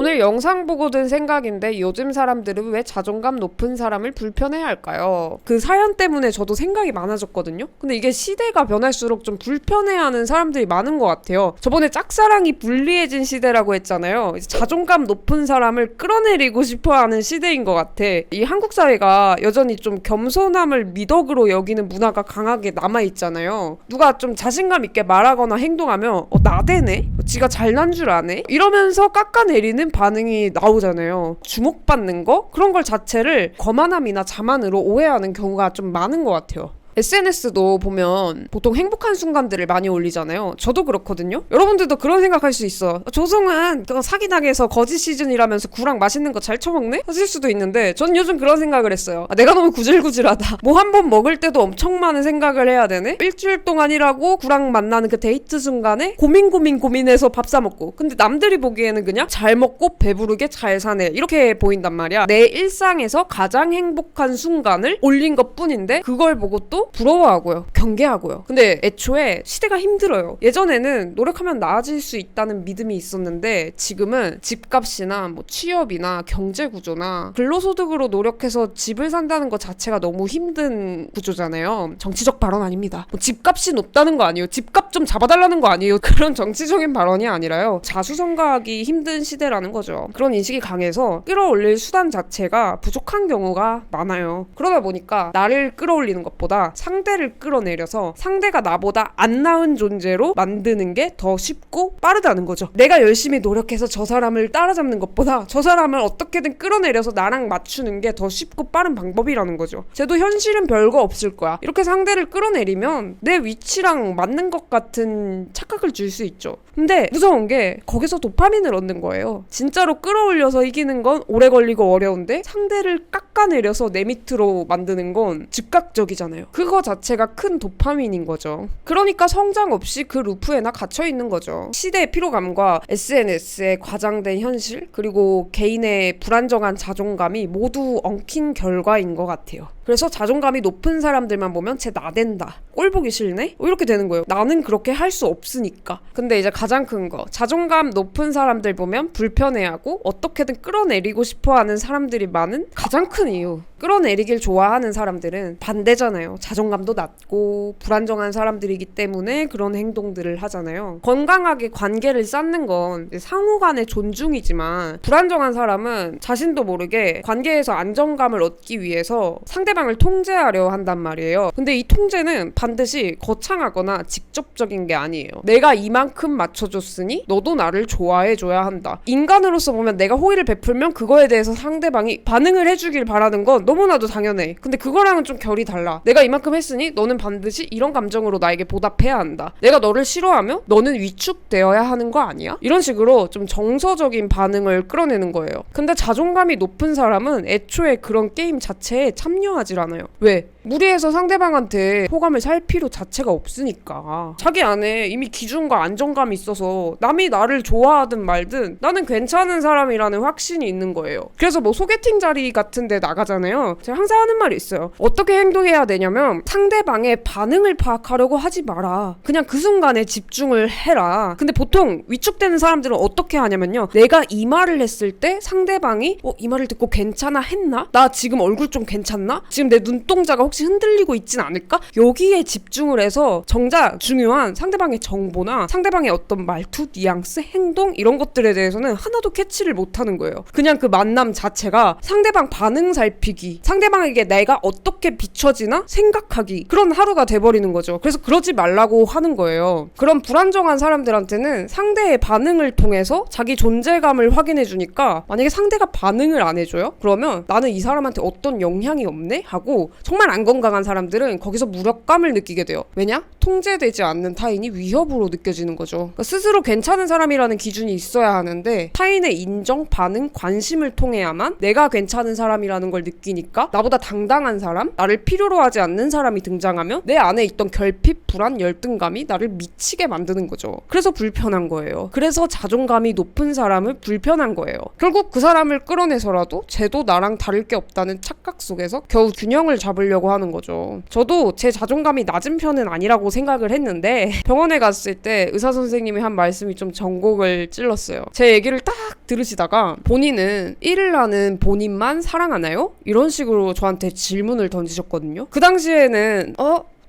오늘 영상 보고 든 생각인데 요즘 사람들은 왜 자존감 높은 사람을 불편해할까요? 그 사연 때문에 저도 생각이 많아졌거든요. 근데 이게 시대가 변할수록 좀 불편해하는 사람들이 많은 것 같아요. 저번에 짝사랑이 불리해진 시대라고 했잖아요. 이제 자존감 높은 사람을 끌어내리고 싶어하는 시대인 것 같아. 이 한국 사회가 여전히 좀 겸손함을 미덕으로 여기는 문화가 강하게 남아있잖아요. 누가 좀 자신감 있게 말하거나 행동하면 나대네? 지가 잘난 줄 아네? 이러면서 깎아내리는 반응이 나오잖아요. 주목받는 거? 그런 걸 자체를 거만함이나 자만으로 오해하는 경우가 좀 많은 것 같아요. SNS도 보면 보통 행복한 순간들을 많이 올리잖아요. 저도 그렇거든요. 여러분들도 그런 생각할 수 있어. 조성은 사기당해서 거짓 시즌이라면서 구랑 맛있는 거 잘 처먹네? 하실 수도 있는데 전 요즘 그런 생각을 했어요. 내가 너무 구질구질하다. 뭐 한 번 먹을 때도 엄청 많은 생각을 해야 되네? 일주일 동안 일하고 구랑 만나는 그 데이트 순간에 고민해서 밥 사 먹고, 근데 남들이 보기에는 그냥 잘 먹고 배부르게 잘 사네 이렇게 보인단 말이야. 내 일상에서 가장 행복한 순간을 올린 것 뿐인데 그걸 보고 또 부러워하고요. 경계하고요. 근데 애초에 시대가 힘들어요. 예전에는 노력하면 나아질 수 있다는 믿음이 있었는데 지금은 집값이나 뭐 취업이나 경제구조나 근로소득으로 노력해서 집을 산다는 것 자체가 너무 힘든 구조잖아요. 정치적 발언 아닙니다. 뭐 집값이 높다는 거 아니에요. 집값 좀 잡아달라는 거 아니에요. 그런 정치적인 발언이 아니라요. 자수성가하기 힘든 시대라는 거죠. 그런 인식이 강해서 끌어올릴 수단 자체가 부족한 경우가 많아요. 그러다 보니까 나를 끌어올리는 것보다 상대를 끌어내려서 상대가 나보다 안 나은 존재로 만드는 게 더 쉽고 빠르다는 거죠. 내가 열심히 노력해서 저 사람을 따라잡는 것보다 저 사람을 어떻게든 끌어내려서 나랑 맞추는 게 더 쉽고 빠른 방법이라는 거죠. 쟤도 현실은 별거 없을 거야. 이렇게 상대를 끌어내리면 내 위치랑 맞는 것 같은 착각을 줄 수 있죠. 근데 무서운 게 거기서 도파민을 얻는 거예요. 진짜로 끌어올려서 이기는 건 오래 걸리고 어려운데 상대를 깎아내려서 내 밑으로 만드는 건 즉각적이잖아요. 그거 자체가 큰 도파민인 거죠. 그러니까 성장 없이 그 루프에나 갇혀 있는 거죠. 시대의 피로감과 SNS의 과장된 현실, 그리고 개인의 불안정한 자존감이 모두 엉킨 결과인 것 같아요. 그래서 자존감이 높은 사람들만 보면 쟤 나댄다, 꼴 보기 싫네? 이렇게 되는 거예요. 나는 그렇게 할 수 없으니까. 근데 이제 가장 큰 거, 자존감 높은 사람들 보면 불편해하고 어떻게든 끌어내리고 싶어하는 사람들이 많은 가장 큰 이유, 끌어내리길 좋아하는 사람들은 반대잖아요. 자존감도 낮고 불안정한 사람들이기 때문에 그런 행동들을 하잖아요. 건강하게 관계를 쌓는 건 상호 간의 존중이지만 불안정한 사람은 자신도 모르게 관계에서 안정감을 얻기 위해서 상대방을 통제하려 한단 말이에요. 근데 이 통제는 반드시 거창하거나 직접적인 게 아니에요. 내가 이만큼 맞춰줬으니 너도 나를 좋아해줘야 한다. 인간으로서 보면 내가 호의를 베풀면 그거에 대해서 상대방이 반응을 해주길 바라는 건 너무나도 당연해. 근데 그거랑은 좀 결이 달라. 내가 이만큼 했으니 너는 반드시 이런 감정으로 나에게 보답해야 한다. 내가 너를 싫어하면 너는 위축되어야 하는 거 아니야? 이런 식으로 좀 정서적인 반응을 끌어내는 거예요. 근데 자존감이 높은 사람은 애초에 그런 게임 자체에 참여하질 않아요. 왜? 무리해서 상대방한테 호감을 살 필요 자체가 없으니까. 자기 안에 이미 기준과 안정감이 있어서 남이 나를 좋아하든 말든 나는 괜찮은 사람이라는 확신이 있는 거예요. 그래서 뭐 소개팅 자리 같은 데 나가잖아요. 제가 항상 하는 말이 있어요. 어떻게 행동해야 되냐면 상대방의 반응을 파악하려고 하지 마라. 그냥 그 순간에 집중을 해라. 근데 보통 위축되는 사람들은 어떻게 하냐면요, 내가 이 말을 했을 때 상대방이 이 말을 듣고 괜찮아 했나? 나 지금 얼굴 좀 괜찮나? 지금 내 눈동자가 혹시 흔들리고 있진 않을까? 여기에 집중을 해서 정작 중요한 상대방의 정보나 상대방의 어떤 말투, 뉘앙스, 행동 이런 것들에 대해서는 하나도 캐치를 못하는 거예요. 그냥 그 만남 자체가 상대방 반응 살피기, 상대방에게 내가 어떻게 비춰지나 생각하기, 그런 하루가 돼버리는 거죠. 그래서 그러지 말라고 하는 거예요. 그런 불안정한 사람들한테는 상대의 반응을 통해서 자기 존재감을 확인해주니까 만약에 상대가 반응을 안 해줘요? 그러면 나는 이 사람한테 어떤 영향이 없네? 하고 정말 안 건강한 사람들은 거기서 무력감을 느끼게 돼요. 왜냐? 통제되지 않는 타인이 위협으로 느껴지는 거죠. 그러니까 스스로 괜찮은 사람이라는 기준이 있어야 하는데 타인의 인정, 반응, 관심을 통해야만 내가 괜찮은 사람이라는 걸 느끼니까 나보다 당당한 사람, 나를 필요로 하지 않는 사람이 등장하면 내 안에 있던 결핍, 불안, 열등감이 나를 미치게 만드는 거죠. 그래서 불편한 거예요. 그래서 자존감이 높은 사람을 불편한 거예요. 결국 그 사람을 끌어내서라도 쟤도 나랑 다를 게 없다는 착각 속에서 겨우 자꾸 균형을 잡으려고 하는 거죠. 저도 제 자존감이 낮은 편은 아니라고 생각을 했는데 병원에 갔을 때 의사 선생님이 한 말씀이 좀 전곡을 찔렀어요. 제 얘기를 딱 들으시다가 본인은 일을 하는 본인만 사랑하나요? 이런 식으로 저한테 질문을 던지셨거든요. 그 당시에는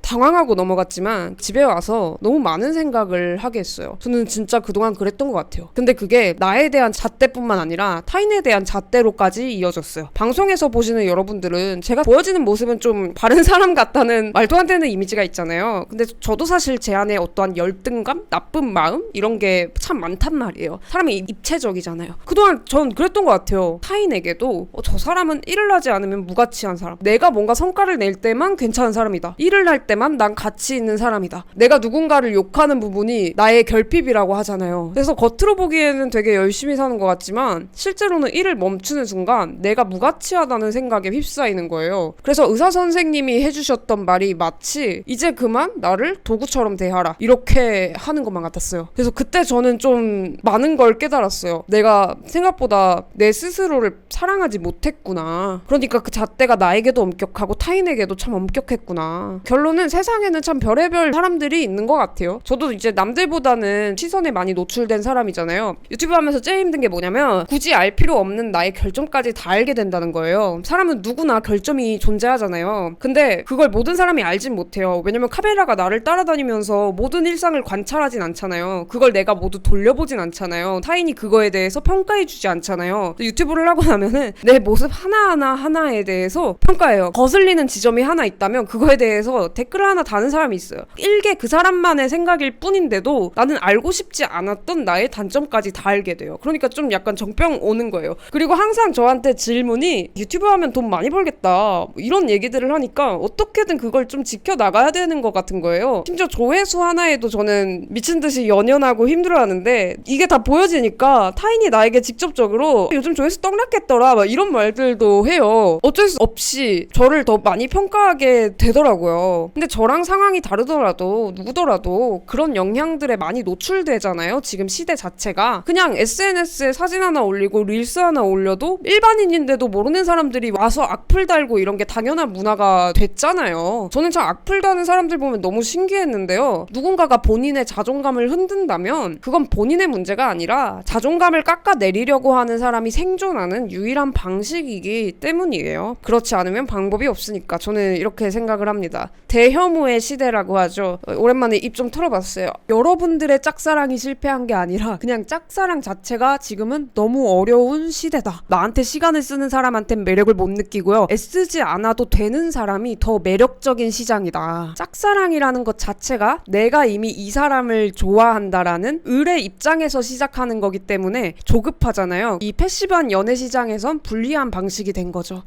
당황하고 넘어갔지만 집에 와서 너무 많은 생각을 하게 했어요. 저는 진짜 그동안 그랬던 것 같아요. 근데 그게 나에 대한 잣대뿐만 아니라 타인에 대한 잣대로까지 이어졌어요. 방송에서 보시는 여러분들은 제가 보여지는 모습은 좀 바른 사람 같다는 말도 안 되는 이미지가 있잖아요. 근데 저도 사실 제 안에 어떠한 열등감, 나쁜 마음 이런 게 참 많단 말이에요. 사람이 입체적이잖아요. 그동안 전 그랬던 것 같아요. 타인에게도 저 사람은 일을 하지 않으면 무가치한 사람, 내가 뭔가 성과를 낼 때만 괜찮은 사람이다, 일을 할 때만 난 가치 있는 사람이다, 내가 누군가를 욕하는 부분이 나의 결핍이라고 하잖아요. 그래서 겉으로 보기에는 되게 열심히 사는 것 같지만 실제로는 일을 멈추는 순간 내가 무가치하다는 생각에 휩싸이는 거예요. 그래서 의사 선생님이 해주셨던 말이 마치 이제 그만 나를 도구처럼 대하라 이렇게 하는 것만 같았어요. 그래서 그때 저는 좀 많은 걸 깨달았어요. 내가 생각보다 내 스스로를 사랑하지 못했구나. 그러니까 그 잣대가 나에게도 엄격하고 타인에게도 참 엄격했구나. 결론은 세상에는 참 별의별 사람들이 있는 것 같아요. 저도 이제 남들보다는 시선에 많이 노출된 사람이잖아요. 유튜브 하면서 제일 힘든 게 뭐냐면 굳이 알 필요 없는 나의 결점까지 다 알게 된다는 거예요. 사람은 누구나 결점이 존재하잖아요. 근데 그걸 모든 사람이 알진 못해요. 왜냐면 카메라가 나를 따라다니면서 모든 일상을 관찰하진 않잖아요. 그걸 내가 모두 돌려보진 않잖아요. 타인이 그거에 대해서 평가해주지 않잖아요. 유튜브를 하고 나면은 내 모습 하나하나에 대해서 평가해요. 거슬리는 지점이 하나 있다면 그거에 대해서 댓글을 하나 다는 사람이 있어요. 일개 그 사람만의 생각일 뿐인데도 나는 알고 싶지 않았던 나의 단점까지 다 알게 돼요. 그러니까 좀 약간 정병 오는 거예요. 그리고 항상 저한테 질문이 유튜브 하면 돈 많이 벌겠다 이런 얘기들을 하니까 어떻게든 그걸 좀 지켜나가야 되는 것 같은 거예요. 심지어 조회수 하나에도 저는 미친듯이 연연하고 힘들어하는데 이게 다 보여지니까 타인이 나에게 직접적으로 요즘 조회수 떡락했더라 막 이런 말들도 해요. 어쩔 수 없이 저를 더 많이 평가하게 되더라고요. 근데 저랑 상황이 다르더라도 누구더라도 그런 영향들에 많이 노출되잖아요. 지금 시대 자체가 그냥 SNS에 사진 하나 올리고 릴스 하나 올려도 일반인인데도 모르는 사람들이 와서 악플 달고 이런 게 당연한 문화가 됐잖아요. 저는 참 악플 다는 사람들 보면 너무 신기했는데요. 누군가가 본인의 자존감을 흔든다면 그건 본인의 문제가 아니라 자존감을 깎아내리려고 하는 사람이 생존하는 유일한 방식이기 때문이에요. 그렇지 않으면 방법이 없으니까 저는 이렇게 생각을 합니다. 대혐오의 시대라고 하죠. 오랜만에 입 좀 털어봤어요. 여러분들의 짝사랑이 실패한 게 아니라 그냥 짝사랑 자체가 지금은 너무 어려운 시대다. 나한테 시간을 쓰는 사람한텐 매력을 못 느끼고요. 애쓰지 않아도 되는 사람이 더 매력적인 시장이다. 짝사랑이라는 것 자체가 내가 이미 이 사람을 좋아한다라는 을의 입장에서 시작하는 거기 때문에 조급하잖아요. 이 패시브한 연애 시장에선 불리한 방식이 된 거죠.